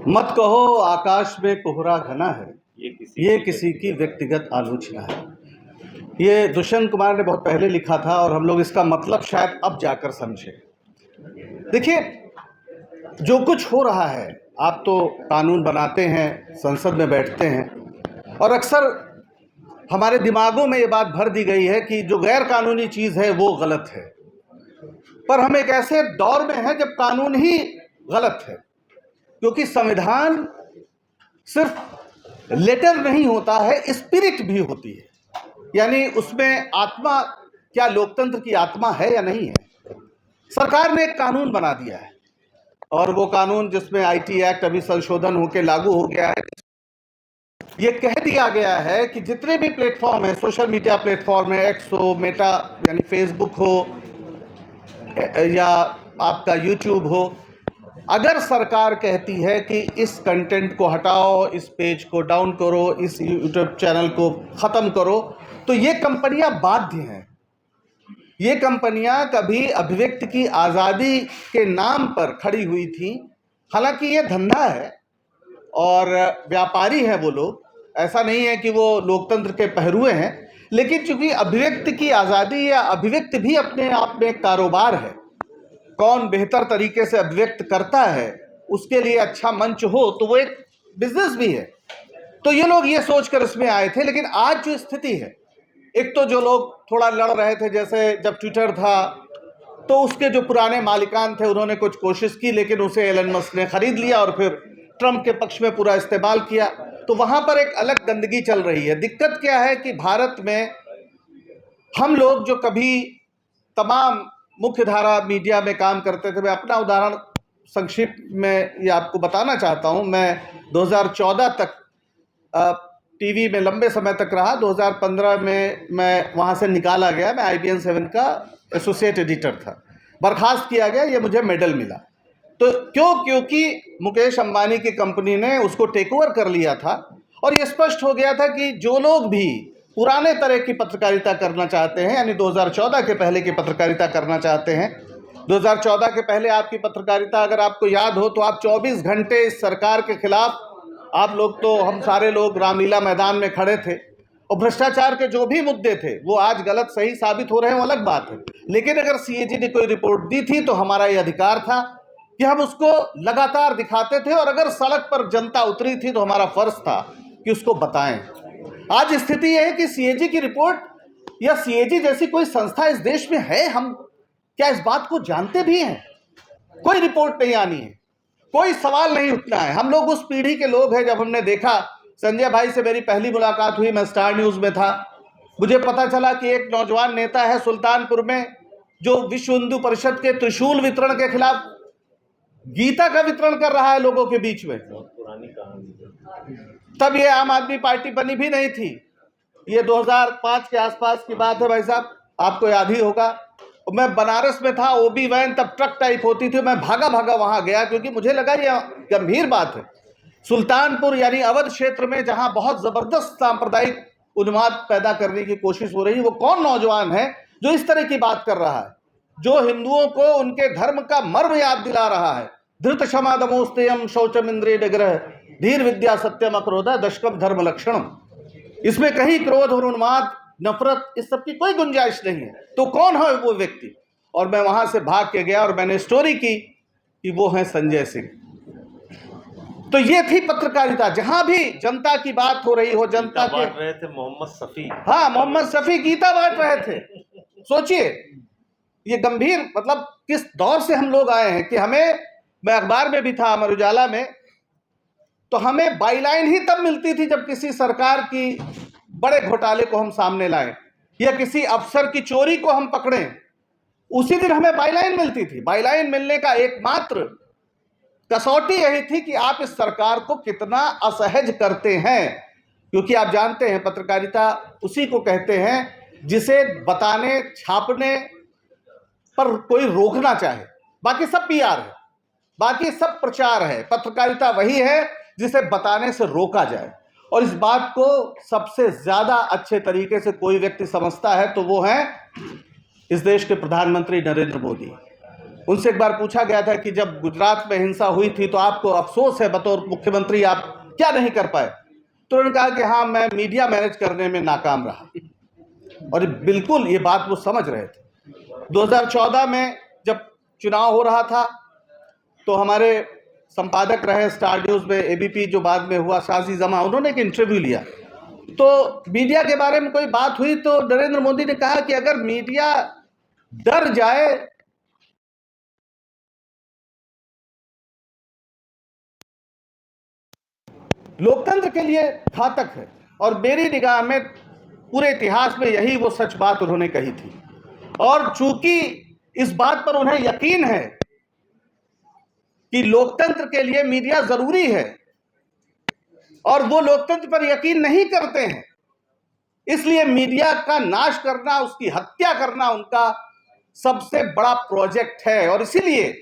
मत कहो आकाश में कोहरा घना है, ये किसी की व्यक्तिगत आलोचना है। ये दुष्यंत कुमार ने बहुत पहले लिखा था और हम लोग इसका मतलब शायद अब जाकर समझे। देखिए, जो कुछ हो रहा है, आप तो कानून बनाते हैं, संसद में बैठते हैं और अक्सर हमारे दिमागों में ये बात भर दी गई है कि जो गैर कानूनी चीज़ है वो गलत है। पर हम एक ऐसे दौर में हैं जब कानून ही गलत है, क्योंकि संविधान सिर्फ लेटर नहीं होता है, स्पिरिट भी होती है। यानी उसमें आत्मा, क्या लोकतंत्र की आत्मा है या नहीं है। सरकार ने एक कानून बना दिया है और वो कानून जिसमें आईटी एक्ट अभी संशोधन होकर लागू हो गया है, ये कह दिया गया है कि जितने भी प्लेटफॉर्म है, सोशल मीडिया प्लेटफॉर्म है, एक्स हो, मेटा यानी फेसबुक हो या आपका यूट्यूब हो, अगर सरकार कहती है कि इस कंटेंट को हटाओ, इस पेज को डाउन करो, इस यूट्यूब चैनल को ख़त्म करो, तो ये कंपनियां बाध्य हैं। ये कंपनियां कभी अभिव्यक्ति की आज़ादी के नाम पर खड़ी हुई थी। हालांकि ये धंधा है और व्यापारी हैं वो लोग, ऐसा नहीं है कि वो लोकतंत्र के पहरुए हैं, लेकिन चूंकि अभिव्यक्ति की आज़ादी या अभिव्यक्ति भी अपने आप में एक कारोबार है, कौन बेहतर तरीके से अभिव्यक्त करता है उसके लिए अच्छा मंच हो तो वो एक बिजनेस भी है। तो ये लोग ये सोचकर इसमें आए थे। लेकिन आज जो स्थिति है, एक तो जो लोग थोड़ा लड़ रहे थे, जैसे जब ट्विटर था तो उसके जो पुराने मालिकान थे उन्होंने कुछ कोशिश की, लेकिन उसे एलन मस्क ने खरीद लिया और फिर ट्रंप के पक्ष में पूरा इस्तेमाल किया। तो वहां पर एक अलग गंदगी चल रही है। दिक्कत क्या है कि भारत में हम लोग जो कभी तमाम मुख्य धारा मीडिया में काम करते थे, मैं अपना उदाहरण संक्षिप्त में ये आपको बताना चाहता हूँ। मैं 2014 तक टीवी में लंबे समय तक रहा। 2015 में मैं वहाँ से निकाला गया। मैं IBN 7 का एसोसिएट एडिटर था, बर्खास्त किया गया, ये मुझे मेडल मिला। तो क्योंकि मुकेश अंबानी की कंपनी ने उसको टेक ओवर कर लिया था और ये स्पष्ट हो गया था कि जो लोग भी पुराने तरह की पत्रकारिता करना चाहते हैं, यानी 2014 के पहले की पत्रकारिता करना चाहते हैं, 2014 के पहले आपकी पत्रकारिता अगर आपको याद हो तो आप 24 घंटे इस सरकार के खिलाफ, आप लोग तो, हम सारे लोग रामलीला मैदान में खड़े थे और भ्रष्टाचार के जो भी मुद्दे थे वो आज गलत सही साबित हो रहे हैं, वो अलग बात है। लेकिन अगर CAG ने कोई रिपोर्ट दी थी तो हमारा ये अधिकार था कि हम उसको लगातार दिखाते थे और अगर सड़क पर जनता उतरी थी तो हमारा फर्ज था कि उसको बताएं। आज स्थिति यह है कि CAG की रिपोर्ट या CAG जैसी कोई संस्था इस देश में है, हम क्या इस बात को जानते भी हैं? कोई रिपोर्ट नहीं आनी है, कोई सवाल नहीं उठना है। हम लोग उस पीढ़ी के लोग हैं। जब हमने देखा, संजय भाई से मेरी पहली मुलाकात हुई, मैं स्टार न्यूज में था, मुझे पता चला कि एक नौजवान नेता है सुल्तानपुर में जो विश्व हिंदू परिषद के त्रिशूल वितरण के खिलाफ गीता का वितरण कर रहा है लोगों के बीच में। पुरानी कहानी। तब ये आम आदमी पार्टी बनी भी नहीं थी, ये 2005 के आसपास की बात है भाई साहब, आपको याद ही होगा। मैं बनारस में था, OB वैन तब ट्रक टाइप होती थी, मैं भागा भागा वहां गया क्योंकि मुझे लगा ये गंभीर बात है। सुल्तानपुर यानी अवध क्षेत्र में जहां बहुत जबरदस्त सांप्रदायिक उन्माद पैदा करने की कोशिश हो रही है, वो कौन नौजवान है जो इस तरह की बात कर रहा है, जो हिंदुओं को उनके धर्म का मर्म याद दिला रहा है। धृत क्षमा दमोस्तेयम शौचम इंद्रिय निग्रह धीर विद्या सत्यम अक्रोध दशकम धर्म लक्षणम। इसमें कहीं क्रोध और उन्माद, नफरत, इस सब की कोई गुंजाइश नहीं है। तो कौन है वो व्यक्ति? और मैं वहां से भाग के गया और मैंने स्टोरी की कि वो है संजय सिंह। तो ये थी पत्रकारिता, जहां भी जनता की बात हो रही हो, जनता के बांट रहे थे मोहम्मद शफी। हाँ, मोहम्मद शफी गीता बांट रहे थे। सोचिए ये गंभीर, मतलब किस दौर से हम लोग आए हैं कि हमें, मैं अखबार में भी था, अमर उजाला में, तो हमें बाईलाइन ही तब मिलती थी जब किसी सरकार की बड़े घोटाले को हम सामने लाएं या किसी अफसर की चोरी को हम पकड़ें, उसी दिन हमें बाईलाइन मिलती थी। बाईलाइन मिलने का एकमात्र कसौटी यही थी कि आप इस सरकार को कितना असहज करते हैं, क्योंकि आप जानते हैं पत्रकारिता उसी को कहते हैं जिसे बताने, छापने पर कोई रोकना चाहे। बाकी सब PR है, बाकी सब प्रचार है। पत्रकारिता वही है जिसे बताने से रोका जाए, और इस बात को सबसे ज्यादा अच्छे तरीके से कोई व्यक्ति समझता है तो वो है इस देश के प्रधानमंत्री नरेंद्र मोदी। उनसे एक बार पूछा गया था कि जब गुजरात में हिंसा हुई थी तो आपको अफसोस है बतौर मुख्यमंत्री, आप क्या नहीं कर पाए? तो उन्होंने कहा कि हाँ, मैं मीडिया मैनेज करने में नाकाम रहा। और बिल्कुल ये बात वो समझ रहे थे। 2014 में जब चुनाव हो रहा था तो हमारे संपादक रहे स्टार न्यूज़ में, एबीपी जो बाद में हुआ, शाजी जमा, उन्होंने एक इंटरव्यू लिया। तो मीडिया के बारे में कोई बात हुई तो नरेंद्र मोदी ने कहा कि अगर मीडिया डर जाए लोकतंत्र के लिए घातक है। और मेरी निगाह में पूरे इतिहास में यही वो सच बात उन्होंने कही थी। और चूंकि इस बात पर उन्हें यकीन है कि लोकतंत्र के लिए मीडिया जरूरी है और वो लोकतंत्र पर यकीन नहीं करते हैं, इसलिए मीडिया का नाश करना, उसकी हत्या करना उनका सबसे बड़ा प्रोजेक्ट है। और इसीलिए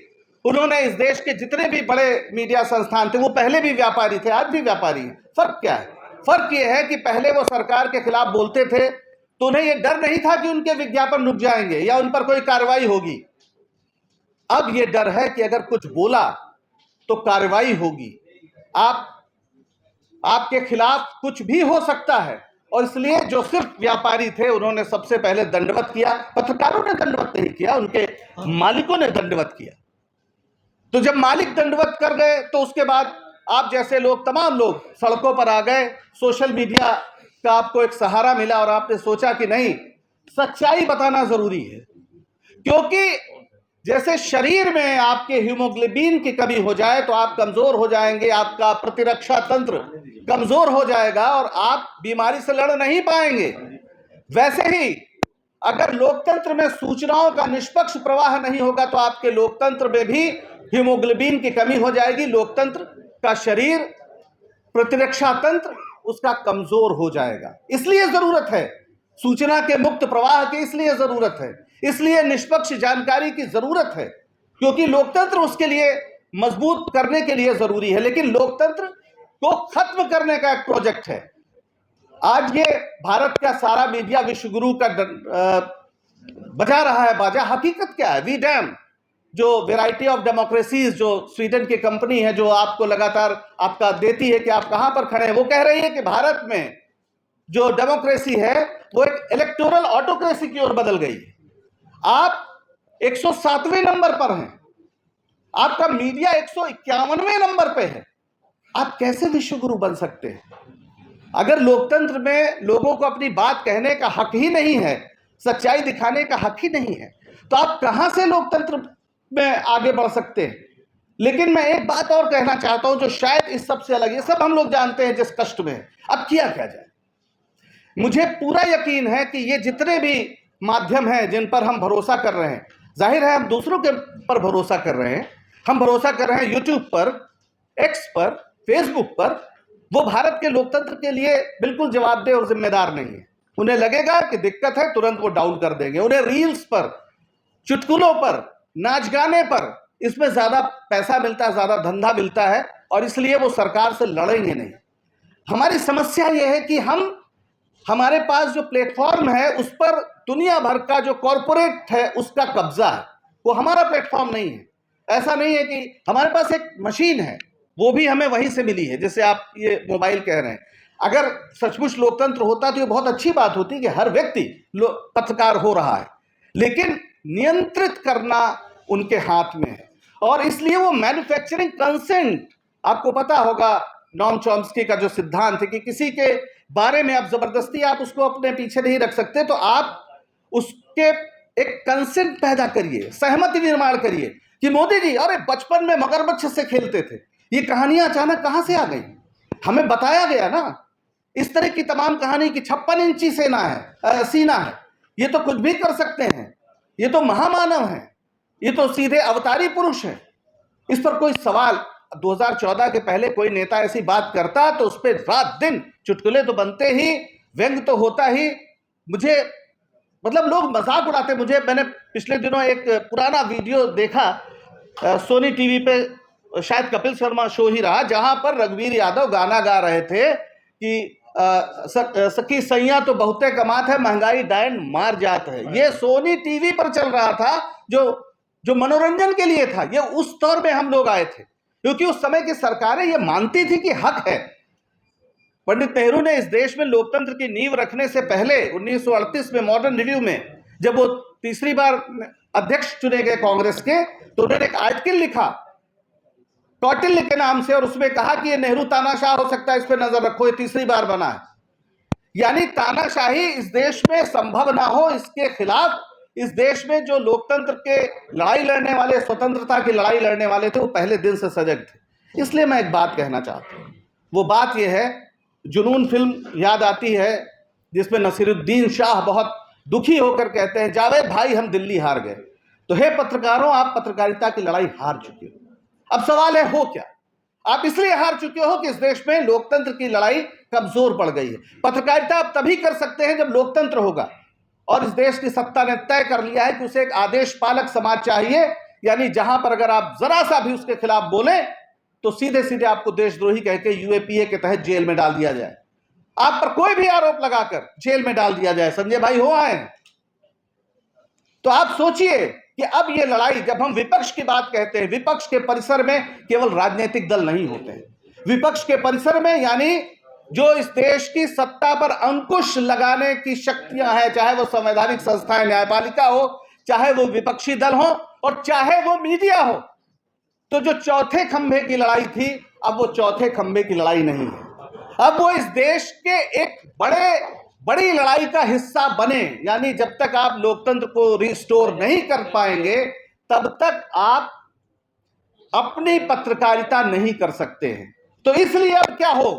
उन्होंने इस देश के जितने भी बड़े मीडिया संस्थान थे, वो पहले भी व्यापारी थे, आज भी व्यापारी हैं। फर्क क्या है? फर्क ये है कि पहले वो सरकार के खिलाफ बोलते थे तो उन्हें ये डर नहीं था कि उनके विज्ञापन रुक जाएंगे या उन पर कोई कार्रवाई होगी। अब ये डर है कि अगर कुछ बोला तो कार्रवाई होगी, आपके खिलाफ कुछ भी हो सकता है। और इसलिए जो सिर्फ व्यापारी थे उन्होंने सबसे पहले दंडवत किया। पत्रकारों ने दंडवत नहीं किया, उनके मालिकों ने दंडवत किया। तो जब मालिक दंडवत कर गए तो उसके बाद आप जैसे लोग, तमाम लोग सड़कों पर आ गए। सोशल मीडिया का आपको एक सहारा मिला और आपने सोचा कि नहीं, सच्चाई बताना जरूरी है। क्योंकि जैसे शरीर में आपके हीमोग्लोबिन की कमी हो जाए तो आप कमजोर हो जाएंगे, आपका प्रतिरक्षा तंत्र कमजोर हो जाएगा और आप बीमारी से लड़ नहीं पाएंगे। वैसे ही अगर लोकतंत्र में सूचनाओं का निष्पक्ष प्रवाह नहीं होगा तो आपके लोकतंत्र में भी हीमोग्लोबिन की कमी हो जाएगी। लोकतंत्र का शरीर, प्रतिरक्षा तंत्र उसका कमजोर हो जाएगा। इसलिए जरूरत है सूचना के मुक्त प्रवाह की, इसलिए जरूरत है, इसलिए निष्पक्ष जानकारी की जरूरत है, क्योंकि लोकतंत्र उसके लिए मजबूत करने के लिए जरूरी है। लेकिन लोकतंत्र को खत्म करने का एक प्रोजेक्ट है। आज ये भारत का सारा मीडिया विश्वगुरु का बजा रहा है बाजा। हकीकत क्या है? वी डैम, जो वैरायटी ऑफ डेमोक्रेसीज, जो स्वीडन की कंपनी है, जो आपको लगातार आपका देती है कि आप कहां पर खड़े हैं, वो कह रही है कि भारत में जो डेमोक्रेसी है वो एक इलेक्टोरल ऑटोक्रेसी की ओर बदल गई है। आप 107वें नंबर पर हैं, आपका मीडिया 151वें नंबर पे है। आप कैसे विश्वगुरु बन सकते हैं? अगर लोकतंत्र में लोगों को अपनी बात कहने का हक ही नहीं है, सच्चाई दिखाने का हक ही नहीं है, तो आप कहां से लोकतंत्र में आगे बढ़ सकते हैं? लेकिन मैं एक बात और कहना चाहता हूं जो शायद इस सबसे अलग है। सब हम लोग जानते हैं जिस कष्ट में है, अब किया क्या जाए। मुझे पूरा यकीन है कि ये जितने भी माध्यम हैं जिन पर हम भरोसा कर रहे हैं, जाहिर है हम दूसरों के पर भरोसा कर रहे हैं, हम भरोसा कर रहे हैं यूट्यूब पर, एक्स पर, फेसबुक पर, वो भारत के लोकतंत्र के लिए बिल्कुल जवाबदेह और जिम्मेदार नहीं है। उन्हें लगेगा कि दिक्कत है, तुरंत वो डाउन कर देंगे। उन्हें रील्स पर, चुटकुलों पर, नाच गाने पर, इसमें ज्यादा पैसा मिलता है, ज्यादा धंधा मिलता है, और इसलिए वो सरकार से लड़ेंगे नहीं। हमारी समस्या यह है कि हमारे पास जो प्लेटफॉर्म है उस पर दुनिया भर का जो कॉरपोरेट है उसका कब्जा है, वो हमारा प्लेटफॉर्म नहीं है। ऐसा नहीं है कि हमारे पास एक मशीन है, वो भी हमें वहीं से मिली है, जैसे आप ये मोबाइल कह रहे हैं। अगर सचमुच लोकतंत्र होता तो ये बहुत अच्छी बात होती कि हर व्यक्ति पत्रकार हो रहा है, लेकिन नियंत्रित करना उनके हाथ में है। और इसलिए वो मैन्युफैक्चरिंग कंसेंट, आपको पता होगा नॉम चॉम्स्की का जो सिद्धांत है कि किसी के बारे में आप जबरदस्ती आप उसको अपने पीछे नहीं रख सकते, तो आप उसके एक कंसेंट पैदा करिए, सहमति निर्माण करिए कि मोदी जी अरे बचपन में मगरमच्छ से खेलते थे। ये कहानियां अचानक कहां से आ गई? हमें बताया गया ना इस तरह की तमाम कहानी की 56 इंची सीना है, ये तो कुछ भी कर सकते हैं, ये तो महामानव है, ये तो सीधे अवतारी पुरुष है। इस पर कोई सवाल 2014 के पहले कोई नेता ऐसी बात करता तो उस पर रात दिन चुटकुले तो बनते ही, व्यंग तो होता ही। मुझे मतलब लोग मजाक उड़ाते। मैंने पिछले दिनों एक पुराना वीडियो देखा, सोनी टीवी पे शायद कपिल शर्मा शो ही रहा, जहां पर रघुवीर यादव गाना गा रहे थे कि सखी सैया तो बहुते कमात है, महंगाई डायन मार जात है। ये सोनी टीवी पर चल रहा था, जो जो मनोरंजन के लिए था, ये उस दौर में हम लोग आए थे, क्योंकि उस समय की सरकारें ये मानती थी कि हक है। पंडित नेहरू ने इस देश में लोकतंत्र की नींव रखने से पहले 1938 में मॉडर्न रिव्यू में जब वो तीसरी बार अध्यक्ष चुने गए कांग्रेस के, तो उन्होंने एक आर्टिकल लिखा कौटिल्य के नाम से, और उसमें कहा कि ये नेहरू तानाशाह हो सकता है, इस पर नजर रखो, ये तीसरी बार बना है। यानी तानाशाही इस देश में संभव ना हो, इसके खिलाफ इस देश में जो लोकतंत्र के लड़ाई लड़ने वाले, स्वतंत्रता की लड़ाई लड़ने वाले थे, वो पहले दिन से सजग थे। इसलिए मैं एक बात कहना चाहता हूं, वो बात यह है, जुनून फिल्म याद आती है जिसमें नसीरुद्दीन शाह बहुत दुखी होकर कहते हैं, जावेद भाई हम दिल्ली हार गए। तो हे पत्रकारों, आप पत्रकारिता की लड़ाई हार चुके हो। अब सवाल है हो क्या? आप इसलिए हार चुके हो कि इस देश में लोकतंत्र की लड़ाई कमजोर पड़ गई है। पत्रकारिता आप तभी कर सकते हैं जब लोकतंत्र होगा, और इस देश की सत्ता ने तय कर लिया है कि उसे एक आदेश पालक समाज चाहिए, यानी जहां पर अगर आप जरा सा भी उसके खिलाफ बोले तो सीधे सीधे आपको देशद्रोही कह के यूएपीए के तहत जेल में डाल दिया जाए, आप पर कोई भी आरोप लगाकर जेल में डाल दिया जाए। संजय भाई हो आए हैं। तो आप सोचिए कि अब ये लड़ाई, जब हम विपक्ष की बात कहते हैं, विपक्ष के परिसर में केवल राजनीतिक दल नहीं होते हैं। विपक्ष के परिसर में यानी जो इस देश की सत्ता पर अंकुश लगाने की शक्तियां हैं, चाहे वो संवैधानिक संस्थाएं, न्यायपालिका हो, चाहे वो विपक्षी दल हो, और चाहे वो मीडिया हो। तो जो चौथे खंभे की लड़ाई थी, अब वो चौथे खंभे की लड़ाई नहीं है। अब वो इस देश के एक बड़ी लड़ाई का हिस्सा बने। यानी जब तक आप लोकतंत्र को रिस्टोर नहीं कर पाएंगे, तब तक आप अपनी पत्रकारिता नहीं कर सकते हैं। तो इसलिए अब क्या हो,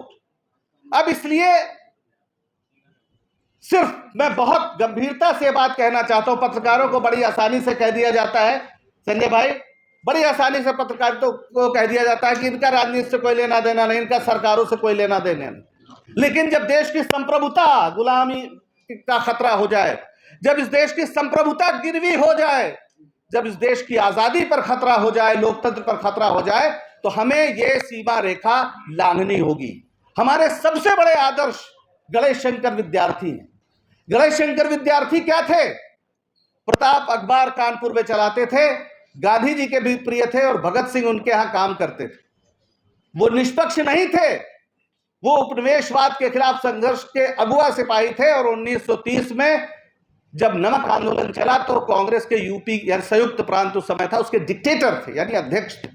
अब इसलिए सिर्फ मैं बहुत गंभीरता से बात कहना चाहता हूं। पत्रकारों को बड़ी आसानी से कह दिया जाता है, संजय भाई, बड़ी आसानी से पत्रकारिता को कह दिया जाता है कि इनका राजनीति से कोई लेना देना नहीं, इनका सरकारों से कोई लेना देना नहीं। लेकिन जब देश की संप्रभुता गुलामी का खतरा हो जाए, जब इस देश की संप्रभुता गिरवी हो जाए, जब इस देश की आजादी पर खतरा हो जाए, लोकतंत्र पर खतरा हो जाए, तो हमें यह सीमा रेखा लांघनी होगी। हमारे सबसे बड़े आदर्श गणेश शंकर विद्यार्थी हैं। गणेश शंकर विद्यार्थी क्या थे? प्रताप अखबार कानपुर में चलाते थे, गांधी जी के भी प्रिय थे, और भगत सिंह उनके यहां काम करते थे। वो निष्पक्ष नहीं थे, वो उपनिवेशवाद के खिलाफ संघर्ष के अगुआ सिपाही थे। और 1930 में जब नमक आंदोलन चला तो कांग्रेस के यूपी या संयुक्त प्रांत उस समय था, उसके डिक्टेटर थे, यानी अध्यक्ष थे।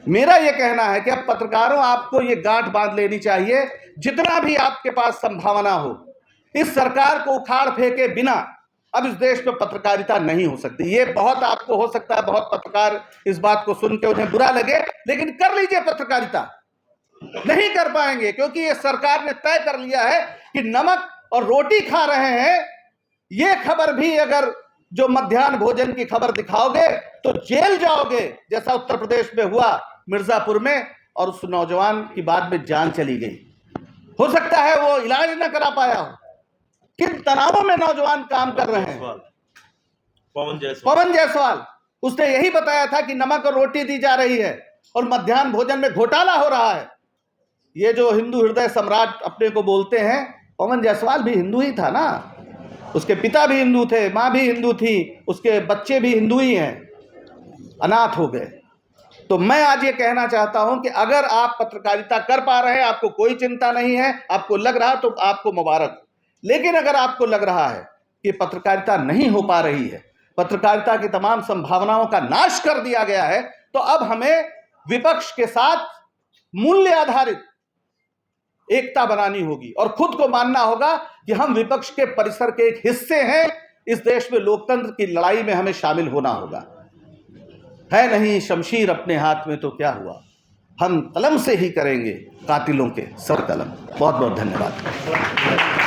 मेरा यह कहना है कि अब पत्रकारों, आपको यह गांठ बांध लेनी चाहिए, जितना भी आपके पास संभावना हो, इस सरकार को उखाड़ फेंके बिना अब इस देश में पत्रकारिता नहीं हो सकती। ये बहुत आपको हो सकता है, बहुत पत्रकार इस बात को सुन के उन्हें बुरा लगे, लेकिन कर लीजिए पत्रकारिता। नहीं कर पाएंगे, क्योंकि ये सरकार ने तय कर लिया है कि नमक और रोटी खा रहे हैं, ये खबर भी अगर जो मध्याह्न भोजन की खबर दिखाओगे तो जेल जाओगे, जैसा उत्तर प्रदेश में हुआ मिर्जापुर में, और उस नौजवान की बाद में जान चली गई। हो सकता है वो इलाज न करा पाया हो। किन तनावों में नौजवान काम कर रहे हैं। पवन जायसवाल, उसने यही बताया था कि नमक और रोटी दी जा रही है और मध्याह्न भोजन में घोटाला हो रहा है। ये जो हिंदू हृदय सम्राट अपने को बोलते हैं, पवन जायसवाल भी हिंदू ही था ना, उसके पिता भी हिंदू थे, माँ भी हिंदू थी, उसके बच्चे भी हिंदू ही हैं, अनाथ हो गए। तो मैं आज ये कहना चाहता हूं कि अगर आप पत्रकारिता कर पा रहे हैं, आपको कोई चिंता नहीं है, आपको लग रहा तो आपको मुबारक। लेकिन अगर आपको लग रहा है कि पत्रकारिता नहीं हो पा रही है, पत्रकारिता की तमाम संभावनाओं का नाश कर दिया गया है, तो अब हमें विपक्ष के साथ मूल्य आधारित एकता बनानी होगी और खुद को मानना होगा कि हम विपक्ष के परिसर के एक हिस्से हैं। इस देश में लोकतंत्र की लड़ाई में हमें शामिल होना होगा। है नहीं शमशीर अपने हाथ में तो क्या हुआ, हम कलम से ही करेंगे कातिलों के सर कलम। बहुत बहुत धन्यवाद।